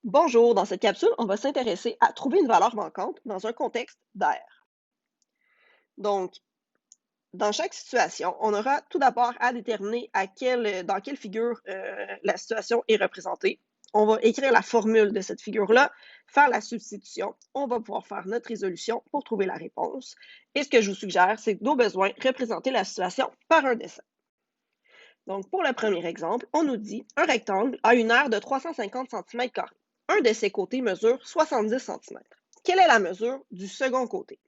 Bonjour, dans cette capsule, on va s'intéresser à trouver une valeur manquante dans un contexte d'air. Donc, dans chaque situation, on aura tout d'abord à déterminer dans quelle figure la situation est représentée. On va écrire la formule de cette figure-là, faire la substitution. On va pouvoir faire notre résolution pour trouver la réponse. Et ce que je vous suggère, c'est d'au besoin représenter la situation par un dessin. Donc, pour le premier exemple, on nous dit un rectangle a une aire de 350 cm². Un de ses côtés mesure 70 cm. Quelle est la mesure du second côté?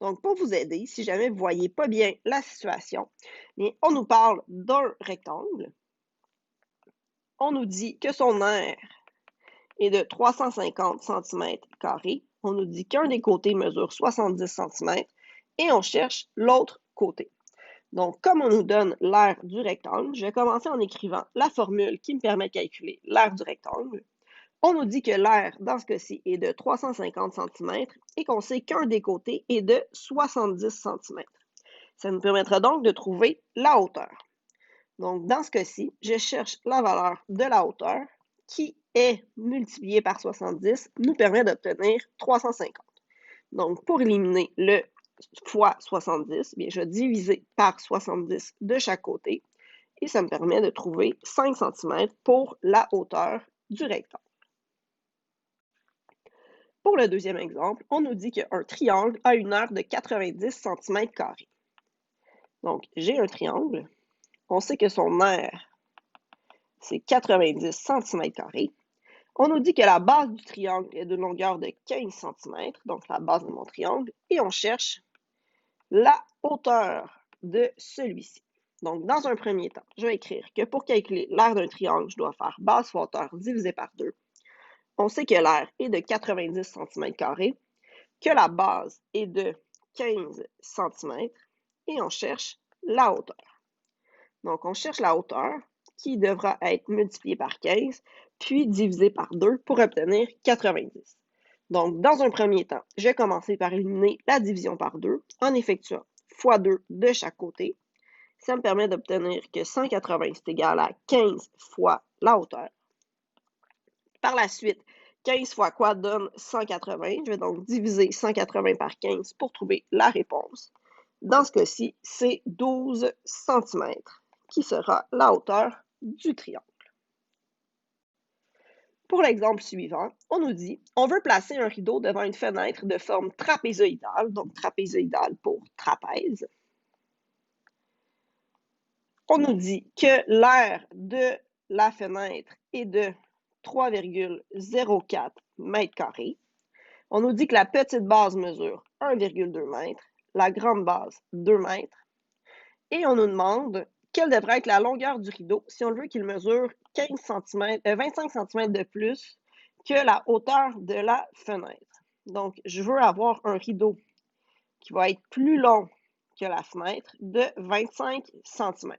Donc, pour vous aider, si jamais vous ne voyez pas bien la situation, on nous parle d'un rectangle. On nous dit que son aire est de 350 cm². On nous dit qu'un des côtés mesure 70 cm et on cherche l'autre côté. Donc, comme on nous donne l'aire du rectangle, je vais commencer en écrivant la formule qui me permet de calculer l'aire du rectangle. On nous dit que l'aire, dans ce cas-ci, est de 350 cm et qu'on sait qu'un des côtés est de 70 cm. Ça nous permettra donc de trouver la hauteur. Donc, dans ce cas-ci, je cherche la valeur de la hauteur qui est multipliée par 70 nous permet d'obtenir 350. Donc, pour éliminer le fois 70, bien, je vais diviser par 70 de chaque côté et ça me permet de trouver 5 cm pour la hauteur du rectangle. Pour le deuxième exemple, on nous dit qu'un triangle a une aire de 90 cm². Donc, j'ai un triangle. On sait que son aire, c'est 90 cm². On nous dit que la base du triangle est de longueur de 15 cm, donc la base de mon triangle, et on cherche la hauteur de celui-ci. Donc, dans un premier temps, je vais écrire que pour calculer l'aire d'un triangle, je dois faire base fois hauteur divisé par 2. On sait que l'aire est de 90 cm², que la base est de 15 cm et on cherche la hauteur. Donc, on cherche la hauteur qui devra être multipliée par 15, puis divisée par 2 pour obtenir 90. Donc, dans un premier temps, je vais commencer par éliminer la division par 2 en effectuant fois 2 de chaque côté. Ça me permet d'obtenir que 180 c'est égal à 15 fois la hauteur. Par la suite, 15 fois quoi donne 180. Je vais donc diviser 180 par 15 pour trouver la réponse. Dans ce cas-ci, c'est 12 cm qui sera la hauteur du triangle. Pour l'exemple suivant, on nous dit on veut placer un rideau devant une fenêtre de forme trapézoïdale, donc trapézoïdale pour trapèze. On nous dit que l'aire de la fenêtre est de 3,04 m². On nous dit que la petite base mesure 1,2 m, la grande base 2 m. Et on nous demande quelle devrait être la longueur du rideau si on veut qu'il mesure 25 cm de plus que la hauteur de la fenêtre. Donc, je veux avoir un rideau qui va être plus long que la fenêtre de 25 cm.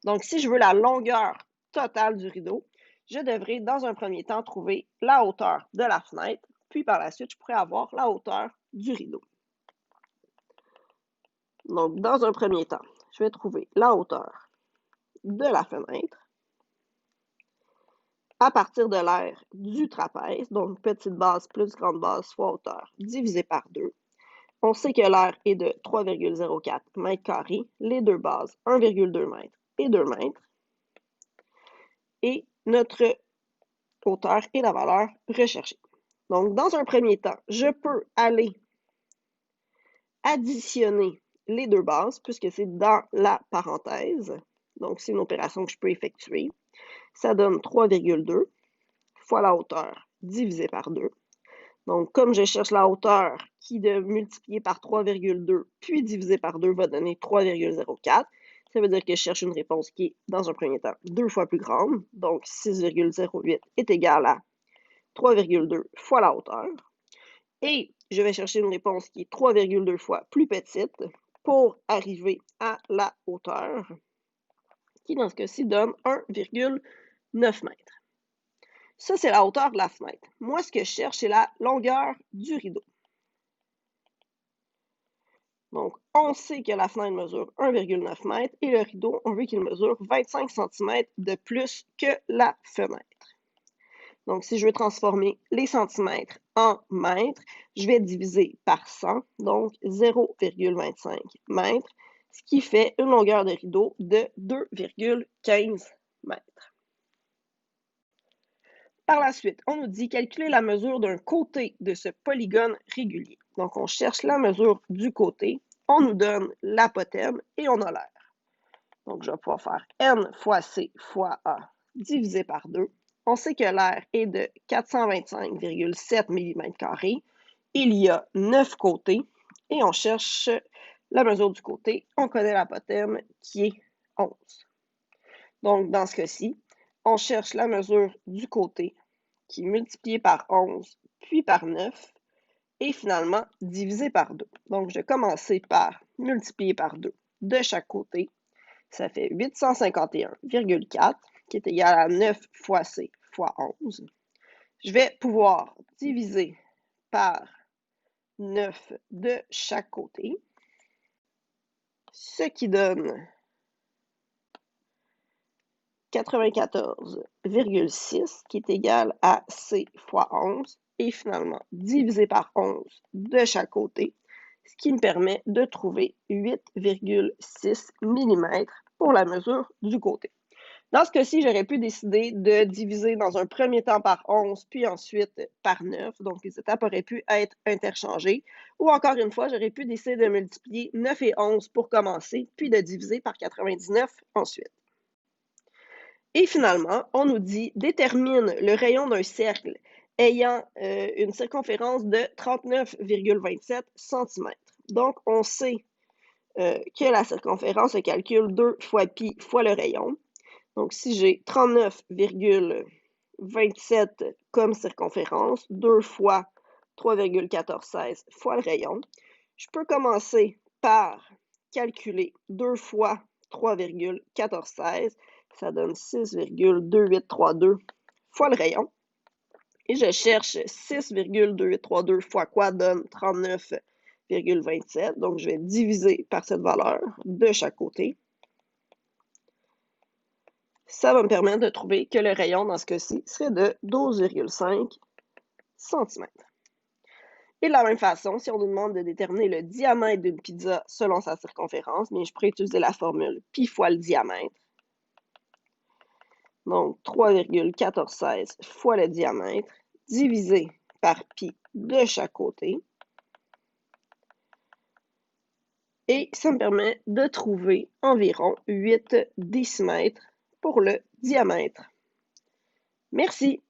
Donc, si je veux la longueur totale du rideau, je devrais, dans un premier temps, trouver la hauteur de la fenêtre, puis par la suite, je pourrais avoir la hauteur du rideau. Donc, dans un premier temps, je vais trouver la hauteur de la fenêtre à partir de l'aire du trapèze, donc petite base plus grande base fois hauteur divisé par 2. On sait que l'aire est de 3,04 m², les deux bases 1,2 m et 2 m. Et notre hauteur est la valeur recherchée. Donc, dans un premier temps, je peux aller additionner les deux bases puisque c'est dans la parenthèse. Donc, c'est une opération que je peux effectuer. Ça donne 3,2 fois la hauteur divisé par 2. Donc, comme je cherche la hauteur qui de multiplier par 3,2 puis divisé par 2 va donner 3,04, ça veut dire que je cherche une réponse qui est, dans un premier temps, 2 fois plus grande. Donc, 6,08 est égal à 3,2 fois la hauteur. Et je vais chercher une réponse qui est 3,2 fois plus petite pour arriver à la hauteur, qui dans ce cas-ci donne 1,9 m. Ça, c'est la hauteur de la fenêtre. Moi, ce que je cherche, c'est la longueur du rideau. Donc, on sait que la fenêtre mesure 1,9 m et le rideau, on veut qu'il mesure 25 cm de plus que la fenêtre. Donc, si je veux transformer les centimètres en mètres, je vais diviser par 100, donc 0,25 mètres, ce qui fait une longueur de rideau de 2,15 mètres. Par la suite, on nous dit calculer la mesure d'un côté de ce polygone régulier. Donc, on cherche la mesure du côté, on nous donne l'apothème et on a l'air. Donc, je vais pouvoir faire N fois C fois A divisé par 2. On sait que l'air est de 425,7 mm². Il y a 9 côtés et on cherche la mesure du côté. On connaît l'apothème qui est 11. Donc, dans ce cas-ci, on cherche la mesure du côté qui est multiplié par 11, puis par 9, et finalement divisé par 2. Donc, je vais commencer par multiplier par 2 de chaque côté. Ça fait 851,4 qui est égal à 9 fois C fois 11. Je vais pouvoir diviser par 9 de chaque côté, ce qui donne 94,6 qui est égal à C fois 11 et finalement divisé par 11 de chaque côté, ce qui me permet de trouver 8,6 mm pour la mesure du côté. Dans ce cas-ci, j'aurais pu décider de diviser dans un premier temps par 11, puis ensuite par 9. Donc, les étapes auraient pu être interchangées. Ou encore une fois, j'aurais pu décider de multiplier 9 et 11 pour commencer, puis de diviser par 99 ensuite. Et finalement, on nous dit détermine le rayon d'un cercle ayant une circonférence de 39,27 cm. Donc, on sait que la circonférence se calcule 2 fois pi fois le rayon. Donc, si j'ai 39,27 comme circonférence, 2 fois 3,1416 fois le rayon, je peux commencer par calculer 2 fois 3,1416, ça donne 6,2832 fois le rayon. Et je cherche 6,2832 fois quoi donne 39,27. Donc, je vais diviser par cette valeur de chaque côté. Ça va me permettre de trouver que le rayon, dans ce cas-ci, serait de 12,5 cm. Et de la même façon, si on nous demande de déterminer le diamètre d'une pizza selon sa circonférence, bien, je pourrais utiliser la formule pi fois le diamètre. Donc, 3,1416 fois le diamètre divisé par pi de chaque côté. Et ça me permet de trouver environ 8 décimètres pour le diamètre. Merci.